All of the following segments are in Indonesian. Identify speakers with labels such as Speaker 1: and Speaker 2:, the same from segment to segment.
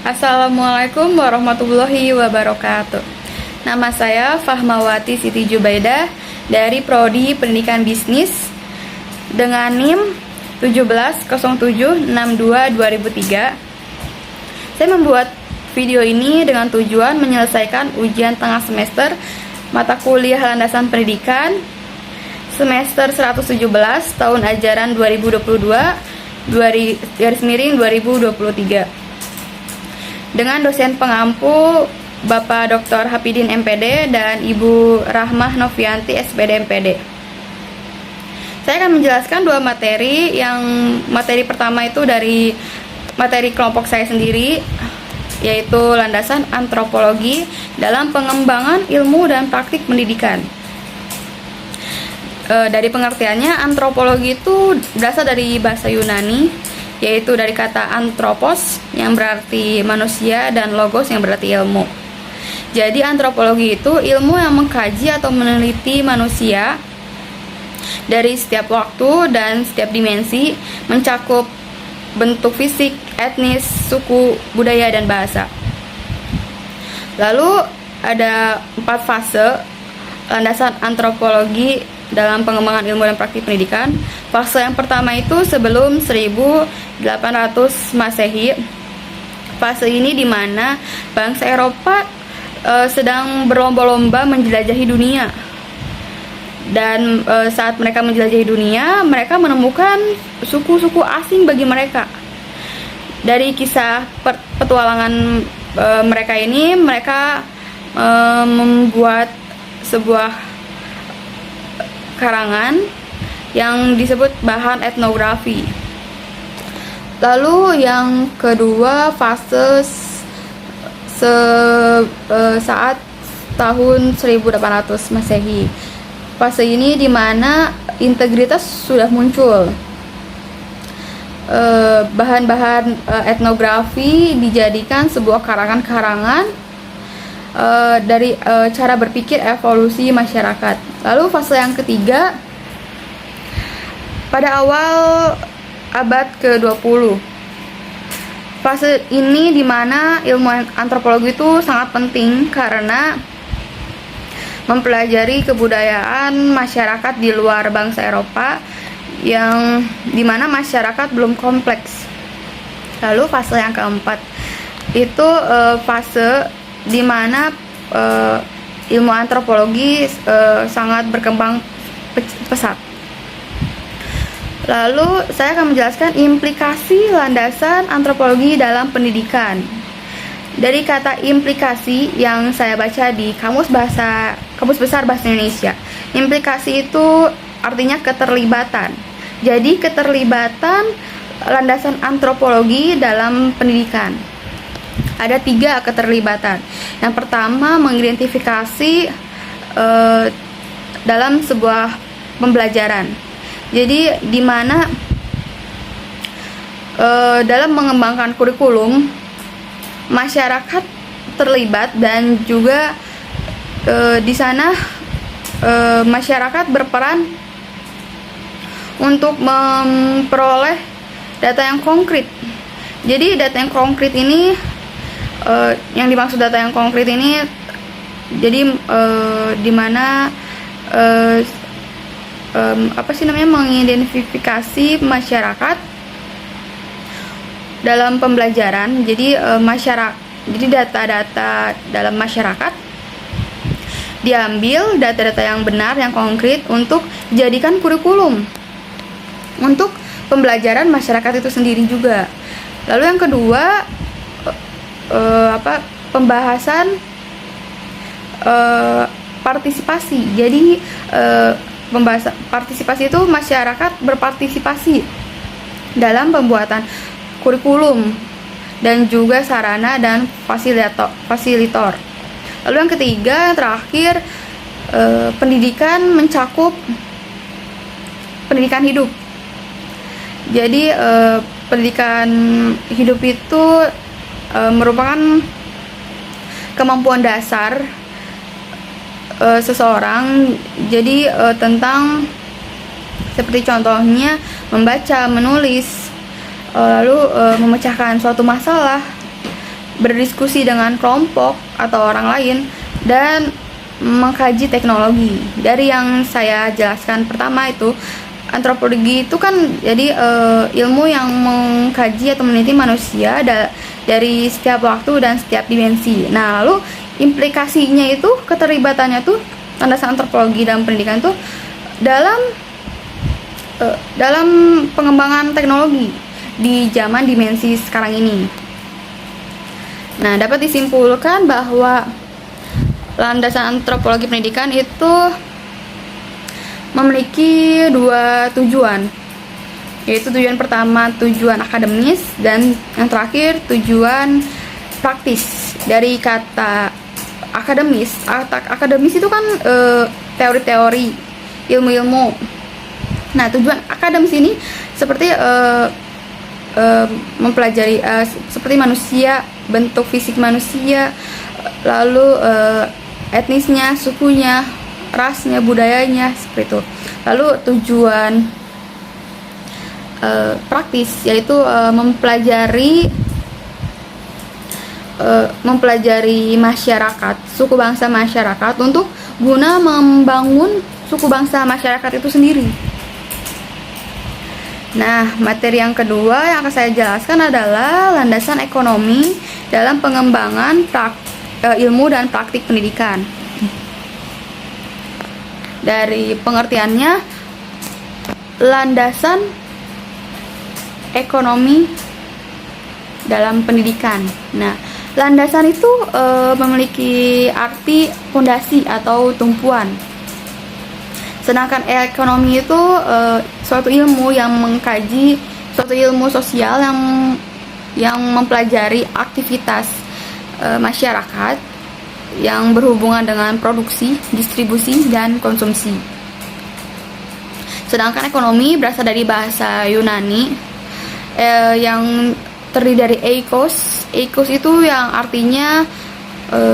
Speaker 1: Assalamualaikum warahmatullahi wabarakatuh. Nama saya Fahmawati Siti Jubaidah dari Prodi Pendidikan Bisnis dengan NIM 170762-2003. Saya membuat video ini dengan tujuan menyelesaikan ujian tengah semester mata kuliah landasan pendidikan semester 117 tahun ajaran 2022-2023 dengan dosen pengampu Bapak Dr. Hapidin MPD dan Ibu Rahmah Novianti SPD MPD. Saya akan menjelaskan dua materi. Yang materi pertama itu dari materi kelompok saya sendiri, yaitu landasan antropologi dalam pengembangan ilmu dan praktik pendidikan. Dari pengertiannya, antropologi itu berasal dari bahasa Yunani, yaitu dari kata anthropos yang berarti manusia dan logos yang berarti ilmu. Jadi antropologi itu ilmu yang mengkaji atau meneliti manusia dari setiap waktu dan setiap dimensi, mencakup bentuk fisik, etnis, suku, budaya, dan bahasa. Lalu ada 4 fase landasan antropologi dalam pengembangan ilmu dan praktik pendidikan. Fase yang pertama itu sebelum 1800 Masehi. Fase ini di mana bangsa Eropa sedang berlomba-lomba menjelajahi dunia. Dan saat mereka menjelajahi dunia, mereka menemukan suku-suku asing bagi mereka. Dari kisah petualangan mereka ini, mereka membuat sebuah karangan yang disebut bahan etnografi. Lalu yang kedua fase saat tahun 1800 Masehi. Fase ini dimana integritas sudah muncul. Bahan-bahan etnografi dijadikan sebuah karangan-karangan dari cara berpikir evolusi masyarakat. Lalu fase yang ketiga pada awal abad ke-20. Fase ini dimana ilmu antropologi itu sangat penting karena mempelajari kebudayaan masyarakat di luar bangsa Eropa yang dimana masyarakat belum kompleks. Lalu fase yang keempat itu fase dimana ilmu antropologi sangat berkembang pesat. Lalu saya akan menjelaskan implikasi landasan antropologi dalam pendidikan. Dari kata implikasi yang saya baca di Kamus Besar Bahasa Indonesia, implikasi itu artinya keterlibatan. Jadi keterlibatan landasan antropologi dalam pendidikan. Ada 3 keterlibatan. Yang pertama, mengidentifikasi dalam sebuah pembelajaran. Jadi di mana dalam mengembangkan kurikulum, masyarakat terlibat dan juga di sana masyarakat berperan untuk memperoleh data yang konkret. Jadi data yang konkret ini, yang dimaksud data yang konkret ini, jadi di mana mengidentifikasi masyarakat dalam pembelajaran. Jadi jadi data-data dalam masyarakat diambil, data-data yang benar, yang konkret untuk dijadikan kurikulum untuk pembelajaran masyarakat itu sendiri juga. Lalu yang kedua, pembahasan partisipasi. Jadi pembahasan partisipasi itu masyarakat berpartisipasi dalam pembuatan kurikulum dan juga sarana dan fasilitor. Lalu yang ketiga, yang terakhir, pendidikan mencakup pendidikan hidup. Jadi pendidikan hidup itu merupakan kemampuan dasar seseorang. Jadi tentang seperti contohnya membaca, menulis, lalu memecahkan suatu masalah, berdiskusi dengan kelompok atau orang lain, dan mengkaji teknologi. Dari yang saya jelaskan pertama itu, antropologi itu kan jadi ilmu yang mengkaji atau meneliti manusia dari setiap waktu dan setiap dimensi. Nah, lalu implikasinya itu, keterlibatannya tuh landasan antropologi dalam pendidikan tuh dalam pengembangan teknologi di zaman dimensi sekarang ini. Nah, dapat disimpulkan bahwa landasan antropologi pendidikan itu memiliki dua tujuan, yaitu tujuan pertama tujuan akademis dan yang terakhir tujuan praktis. Dari kata akademis itu kan teori-teori, ilmu-ilmu. Nah, tujuan akademis ini seperti mempelajari seperti manusia, bentuk fisik manusia, lalu etnisnya, sukunya, rasnya, budayanya, seperti itu. Lalu tujuan praktis yaitu mempelajari masyarakat, suku bangsa masyarakat, untuk guna membangun suku bangsa masyarakat itu sendiri. Nah, materi yang kedua yang akan saya jelaskan adalah landasan ekonomi dalam pengembangan ilmu dan praktik pendidikan. Dari pengertiannya, landasan ekonomi dalam pendidikan. Nah, landasan itu memiliki arti fondasi atau tumpuan. Sedangkan ekonomi itu suatu ilmu yang mengkaji, suatu ilmu sosial yang mempelajari aktivitas masyarakat yang berhubungan dengan produksi, distribusi, dan konsumsi. Sedangkan ekonomi berasal dari bahasa Yunani yang terdiri dari eikos. Eikos itu yang artinya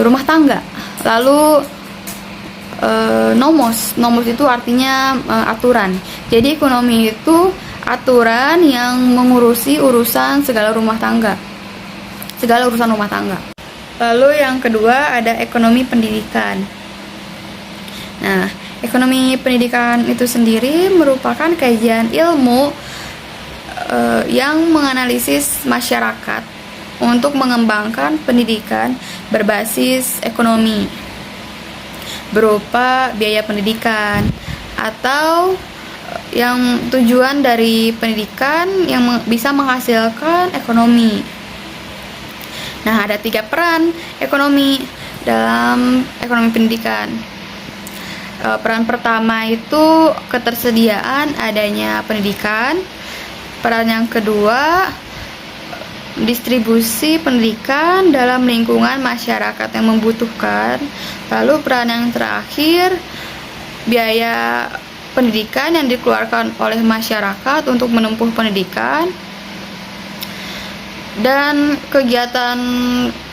Speaker 1: rumah tangga. Lalu nomos itu artinya aturan. Jadi ekonomi itu aturan yang mengurusi urusan segala urusan rumah tangga. Lalu yang kedua ada ekonomi pendidikan. Nah, ekonomi pendidikan itu sendiri merupakan kajian ilmu yang menganalisis masyarakat untuk mengembangkan pendidikan berbasis ekonomi, berupa biaya pendidikan, atau yang tujuan dari pendidikan yang bisa menghasilkan ekonomi. Nah, ada 3 peran ekonomi dalam ekonomi pendidikan. Peran pertama itu ketersediaan adanya pendidikan. Peran yang kedua, distribusi pendidikan dalam lingkungan masyarakat yang membutuhkan. Lalu peran yang terakhir, biaya pendidikan yang dikeluarkan oleh masyarakat untuk menempuh pendidikan. Dan kegiatan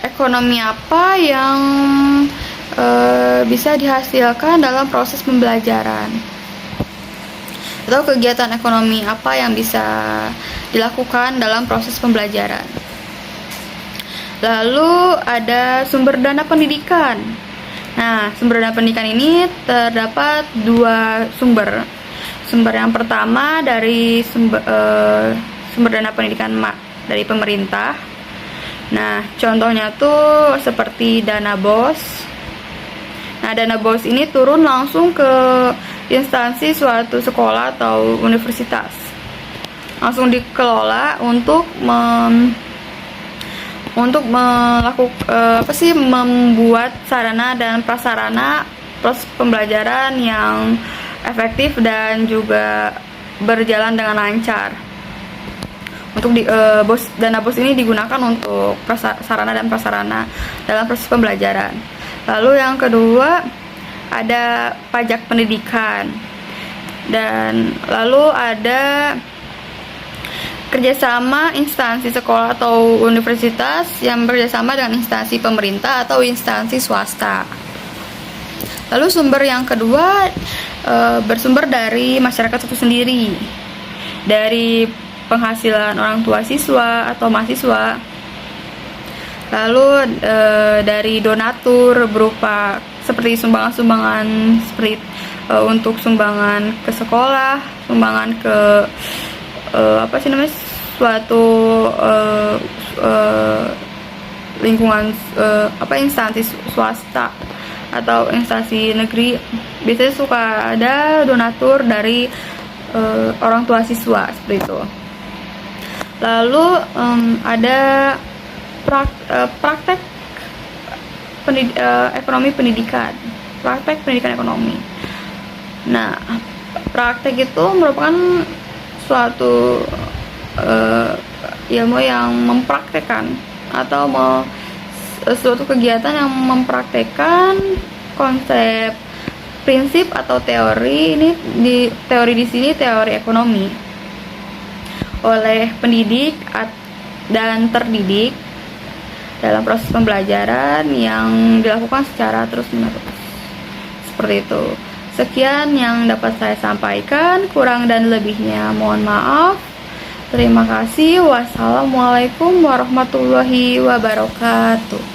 Speaker 1: ekonomi apa yang bisa dihasilkan dalam proses pembelajaran, atau kegiatan ekonomi apa yang bisa dilakukan dalam proses pembelajaran. Lalu ada sumber dana pendidikan. Nah, sumber dana pendidikan ini terdapat 2 sumber. Sumber yang pertama dari sumber dana pendidikan dari pemerintah. Nah, contohnya tuh seperti dana BOS. Nah, dana BOS ini turun langsung ke instansi suatu sekolah atau universitas, langsung dikelola untuk membuat sarana dan prasarana proses pembelajaran yang efektif dan juga berjalan dengan lancar. Untuk dana BOS ini digunakan untuk sarana dan prasarana dalam proses pembelajaran. Lalu yang kedua ada pajak pendidikan, dan lalu ada kerjasama instansi sekolah atau universitas yang bekerjasama dengan instansi pemerintah atau instansi swasta. Lalu sumber yang kedua bersumber dari masyarakat itu sendiri, dari penghasilan orang tua siswa atau mahasiswa. Lalu dari donatur berupa seperti sumbangan-sumbangan seperti untuk sumbangan ke sekolah, sumbangan ke apa sih namanya, suatu lingkungan apa instansi swasta atau instansi negeri, biasanya suka ada donatur dari orang tua siswa seperti itu. Lalu ada praktek ekonomi pendidikan, praktek pendidikan ekonomi. Nah, praktek itu merupakan suatu ilmu yang mempraktekkan atau suatu kegiatan yang mempraktekkan konsep, prinsip atau teori. Ini teori di sini teori ekonomi oleh pendidik dan terdidik dalam proses pembelajaran yang dilakukan secara terus-menerus. Seperti itu. Sekian yang dapat saya sampaikan, kurang dan lebihnya mohon maaf. Terima kasih. Wassalamualaikum warahmatullahi wabarakatuh.